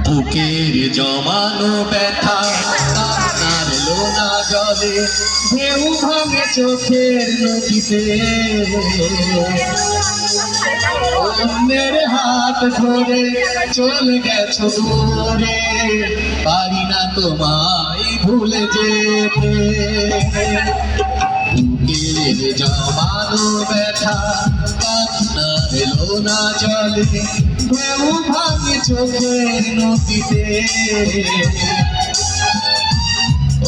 বুকের জমানো ব্যথা কান্নার লোনা জলে ঢেউ ভাঙে চোখের নদীতে অন্যের হাত ধরে চলে গেছো দূরে পারি না তোমায় ভুলে যেতে বুকের জমানো ব্যথা কান্নার লোনা জলে ঢেউ ভাঙে চোখের নদীতে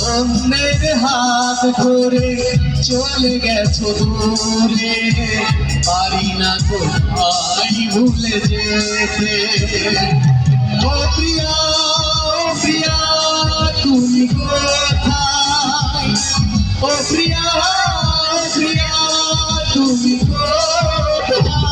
অন্যের হাত ধরে চলে গেছো দূরে পারি না তোমায় ভুলে যেতে ও প্রিয়া তুমি কোথায় ও প্রিয়া তুমি কোথায়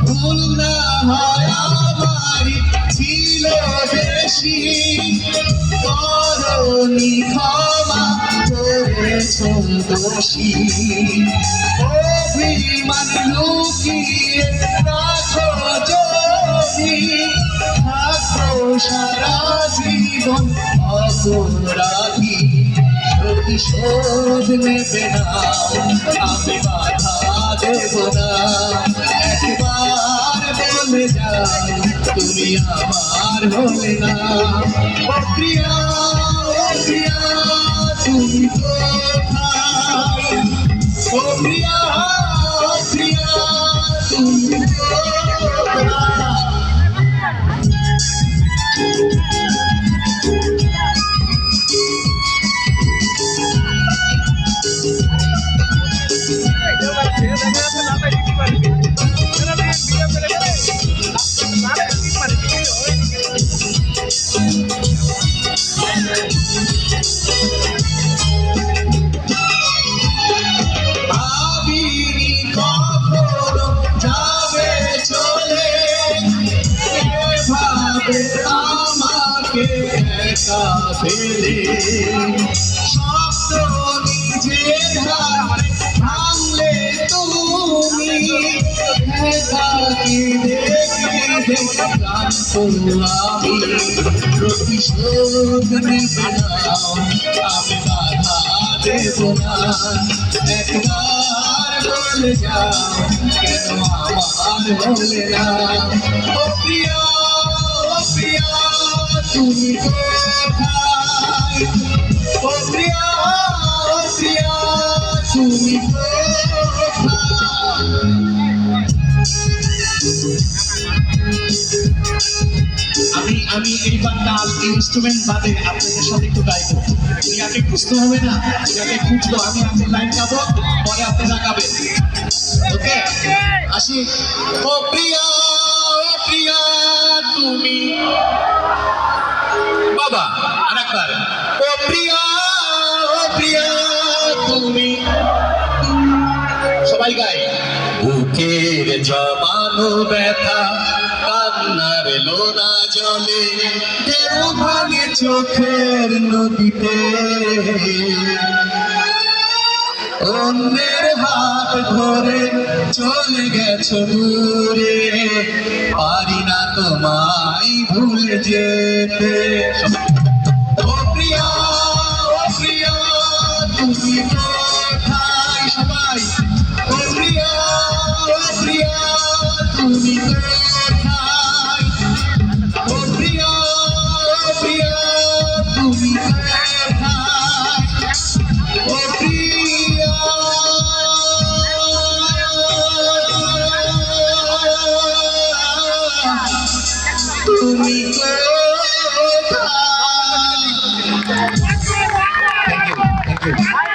ভুল না হয় আমারই ছিল বেশি করনি ক্ষমা করেছ দোষী অভিমান লুকিয়ে রাখো যদি থাকো সারা জীবন অপরাধী প্রতিশোধ নেবে না আমি বাধা দেব না একবার বলে যাও তুমি আমার হলে না ও প্রিয়া তুমি কোথায় ও প্রিয়া তুমি কোথায় আমাকে একা ফেলে শব্দ নিজের হাতে ভাঙলে তুমি একাকি দেখে আমি প্রতিশোধ নেবে না আমি বাধা দেব না একবার বলে যাও কেন আমার বলে না ও প্রিয়া তুমি কোথায় ও প্রিয়া তুমি আমি এইবার তাল ইনস্ট্রুমেন্ট বাদে আপনাদের সাথে একটু গাইবো ইয়াকে খুঁজতে হবে না ইয়াকে খুঁজবো আমি আপনার লাইন গাবো পরে আপনারা গাবেন ওকে আসি ও প্রিয়া তুমি বাবা আরেকবার ও প্রিয়া তুমি সবাই গায় বুকের জমানো ব্যথা কান্নার লোনা জলে ঢেউ ভাঙে চোখের নদীতে অন্যের হাত ধরে চলে গেছো দূরে পারি না তোমায় ভুলে যেতে ও প্রিয়া তুমি কোথায় সবাই ও প্রিয়া তুমি কোথায় ও প্রিয়া তুমি কোথায় ও প্রিয়া তুমি কোথায়? Thank you.